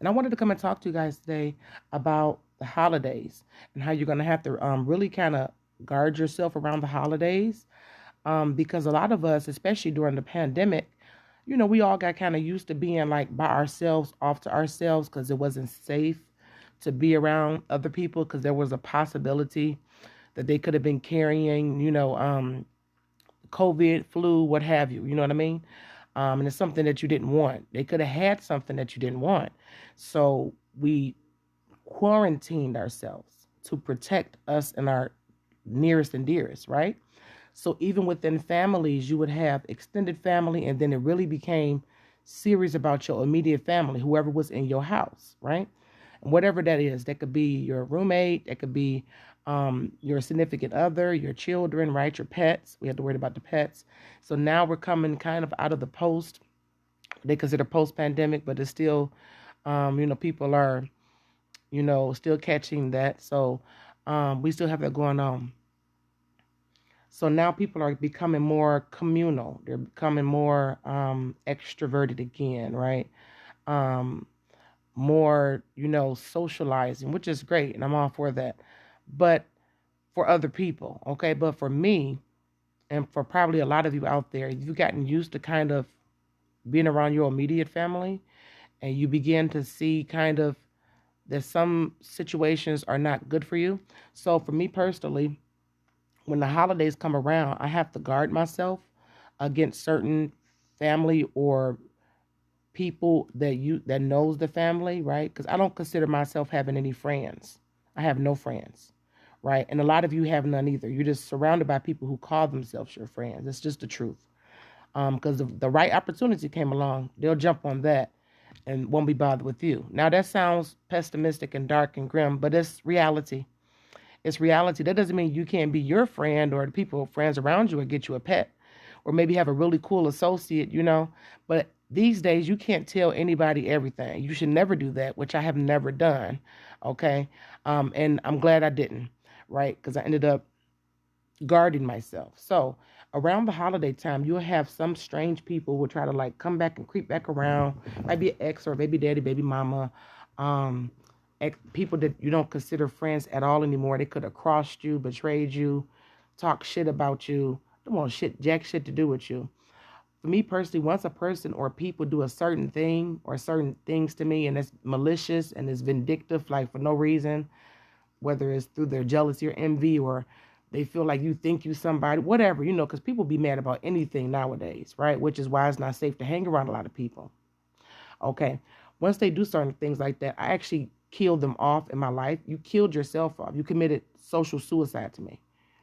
And I wanted to come and talk to you guys today about the holidays and how you're going to have to really kind of guard yourself around the holidays. Because a lot of us, especially during the pandemic, we all got kind of used to being like by ourselves, off to ourselves, because it wasn't safe to be around other people because there was a possibility that they could have been carrying, COVID, flu, what have you. You know what I mean? And it's something that you didn't want. They could have had something that you didn't want. So we quarantined ourselves to protect us and our nearest and dearest, right? So even within families, you would have extended family, and then it really became serious about your immediate family, whoever was in your house, right? And whatever that is, that could be your roommate, that could be your significant other, your children, right? Your pets. We have to worry about the pets. So now we're coming kind of out of the post. They consider post-pandemic, but it's still, people are, still catching that. So we still have that going on. So now people are becoming more communal. They're becoming more extroverted again, right? Um, More, socializing, which is great, and I'm all for that. But for other people, okay? But for me, and for probably a lot of you out there, you've gotten used to kind of being around your immediate family, and you begin to see kind of that some situations are not good for you. So for me personally, when the holidays come around, I have to guard myself against certain family or people that knows the family, right? Because I don't consider myself having any friends. I have no friends, right? And a lot of you have none either. You're just surrounded by people who call themselves your friends. It's just the truth. Because if the right opportunity came along, they'll jump on that and won't be bothered with you. Now that sounds pessimistic and dark and grim, but it's reality. It's reality. That doesn't mean you can't be your friend or the people, friends around you, or get you a pet, or maybe have a really cool associate, But these days, you can't tell anybody everything. You should never do that, which I have never done. Okay, and I'm glad I didn't, right? Because I ended up guarding myself. So around the holiday time, you'll have some strange people who will try to like come back and creep back around. Might be an ex or baby daddy, baby mama. Um, People that you don't consider friends at all anymore. They could have crossed you, betrayed you, talk shit about you. Don't want shit, jack shit to do with you. For me personally, once a person or people do a certain thing or certain things to me and it's malicious and it's vindictive, like for no reason, whether it's through their jealousy or envy or they feel like you think you somebody, whatever, because people be mad about anything nowadays, right? Which is why it's not safe to hang around a lot of people. Okay. Once they do certain things like that, I actually killed them off in my life. You killed yourself off. You committed social suicide to me.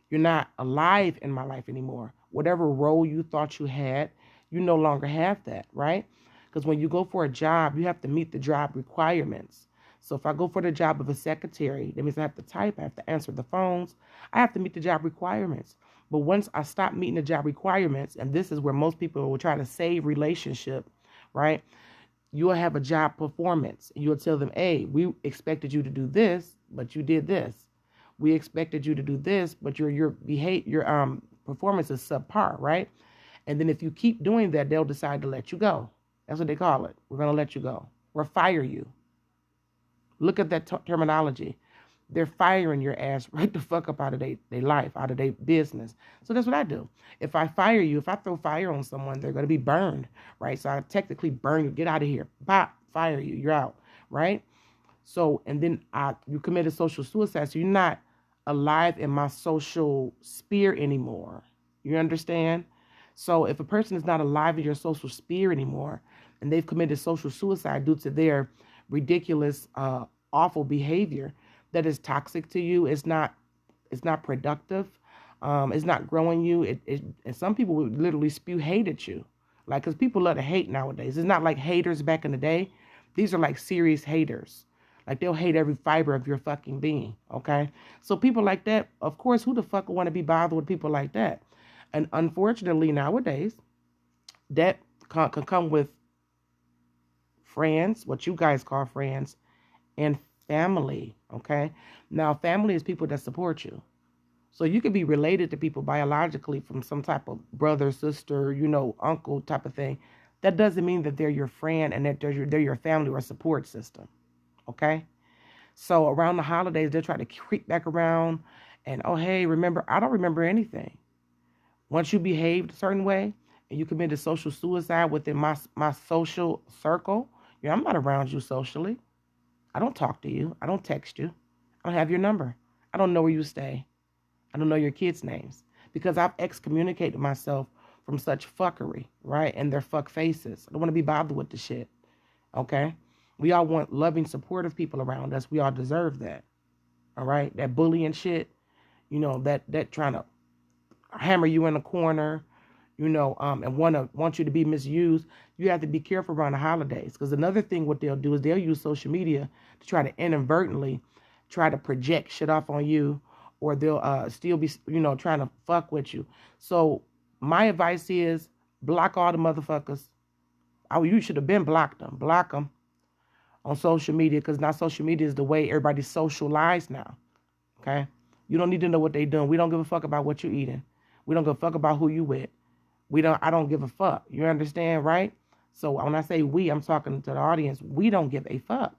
You're not alive in my life anymore. Whatever role you thought you had, you no longer have that, right? Because when you go for a job, you have to meet the job requirements. So if I go for the job of a secretary, that means I have to type, I have to answer the phones, I have to meet the job requirements. But once I stop meeting the job requirements, and this is where most people will try to save relationship, right? You'll have a job performance. You'll tell them, hey, we expected you to do this, but you did this. We expected you to do this, but your behavior, your performance is subpar, right? And then if you keep doing that, they'll decide to let you go. That's what they call it. We're going to let you go. Or fire you. Look at that terminology. They're firing your ass right the fuck up out of their life, out of their business. So that's what I do. If I fire you, if I throw fire on someone, they're going to be burned, right? So I technically burn you. Get out of here. Bop, fire you. You're out, right? So, and then you committed social suicide. So you're not alive in my social sphere anymore. You understand? So if a person is not alive in your social sphere anymore, and they've committed social suicide due to their ridiculous, awful behavior that is toxic to you, it's not productive, it's not growing you. And some people would literally spew hate at you, like, because people love to hate nowadays. It's not like haters back in the day. These are like serious haters. Like they'll hate every fiber of your fucking being. Okay, so people like that, of course, who the fuck would want to be bothered with people like that? And unfortunately, nowadays, that can come with friends, what you guys call friends, and family, okay? Now, family is people that support you. So you could be related to people biologically from some type of brother, sister, uncle type of thing. That doesn't mean that they're your friend and that they're your family or support system. Okay? So around the holidays, they'll try to creep back around and, oh, hey, remember, I don't remember anything. Once you behaved a certain way and you committed social suicide within my social circle, I'm not around you socially. I don't talk to you. I don't text you. I don't have your number. I don't know where you stay. I don't know your kids' names because I've excommunicated myself from such fuckery, right? And their fuck faces. I don't want to be bothered with the shit, okay? We all want loving, supportive people around us. We all deserve that, all right? That bullying shit, that trying to hammer you in a corner, and want you to be misused. You have to be careful around the holidays because another thing what they'll do is they'll use social media to try to inadvertently try to project shit off on you, or they'll still be, trying to fuck with you. So my advice is block all the motherfuckers. Oh, you should have been blocked them. Block them on social media because now social media is the way everybody's socialized now. Okay? You don't need to know what they're doing. We don't give a fuck about what you're eating. We don't give a fuck about who you with. I don't give a fuck. You understand, right? So when I say we, I'm talking to the audience. We don't give a fuck.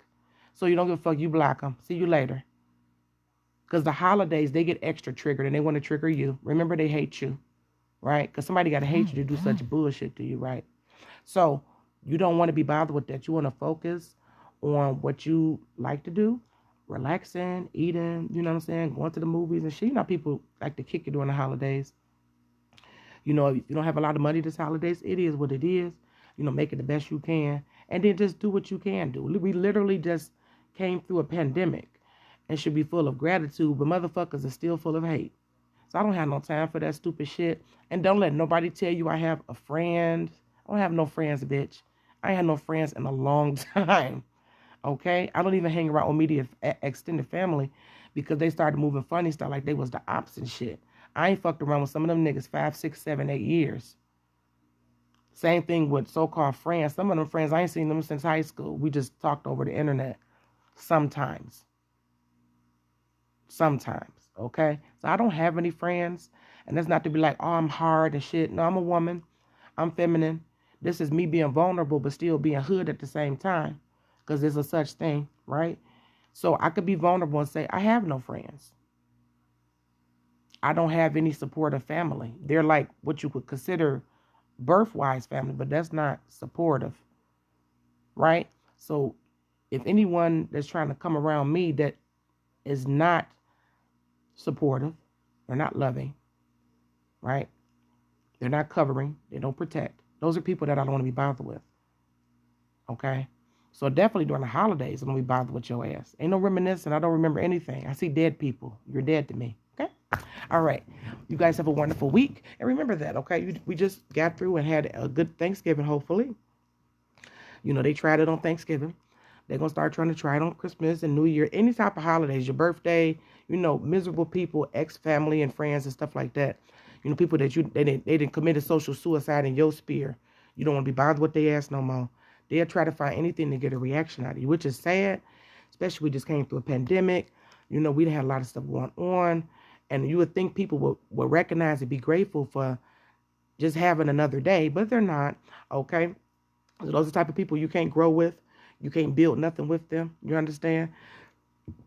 So you don't give a fuck, you block them. See you later. Because the holidays, they get extra triggered and they want to trigger you. Remember, they hate you, right? Because somebody got to hate you to do such bullshit to you, right? So you don't want to be bothered with that. You want to focus on what you like to do. Relaxing, eating, you know what I'm saying? Going to the movies and shit. People like to kick you during the holidays. If you don't have a lot of money this holidays, it is what it is. Make it the best you can. And then just do what you can do. We literally just came through a pandemic and should be full of gratitude, but motherfuckers are still full of hate. So I don't have no time for that stupid shit. And don't let nobody tell you I have a friend. I don't have no friends, bitch. I ain't had no friends in a long time. Okay? I don't even hang around with immediate extended family because they started moving funny stuff like they was the ops and shit. I ain't fucked around with some of them niggas 5, 6, 7, 8 years. Same thing with so-called friends. Some of them friends, I ain't seen them since high school. We just talked over the internet. Sometimes, okay? So I don't have any friends. And that's not to be like, oh, I'm hard and shit. No, I'm a woman. I'm feminine. This is me being vulnerable but still being hood at the same time. Because there's a such thing, right? So I could be vulnerable and say, I have no friends. I don't have any supportive family. They're like what you would consider birth-wise family, but that's not supportive, right? So if anyone that's trying to come around me that is not supportive, they're not loving, right? They're not covering, they don't protect. Those are people that I don't want to be bothered with, okay? So definitely during the holidays, I don't be bothered with your ass. Ain't no reminiscing. I don't remember anything. I see dead people. You're dead to me. Okay? All right. You guys have a wonderful week. And remember that, okay? We just got through and had a good Thanksgiving, hopefully. They tried it on Thanksgiving. They're going to start trying to try it on Christmas and New Year. Any type of holidays, your birthday, miserable people, ex-family and friends and stuff like that. People that they didn't committed social suicide in your sphere. You don't want to be bothered with their ass no more. They'll try to find anything to get a reaction out of you, which is sad, especially we just came through a pandemic. We done had a lot of stuff going on, and you would think people would recognize and be grateful for just having another day, but they're not, okay? So those are the type of people you can't grow with. You can't build nothing with them, you understand?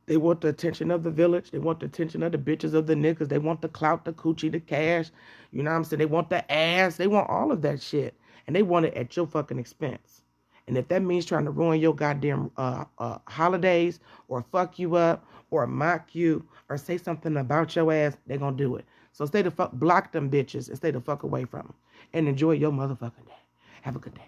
They want the attention of the village. They want the attention of the bitches, of the niggas. They want the clout, the coochie, the cash. You know what I'm saying? They want the ass. They want all of that shit, and they want it at your fucking expense. And if that means trying to ruin your goddamn holidays or fuck you up or mock you or say something about your ass, they're going to do it. So stay the fuck, block them bitches and stay the fuck away from them. And enjoy your motherfucking day. Have a good day.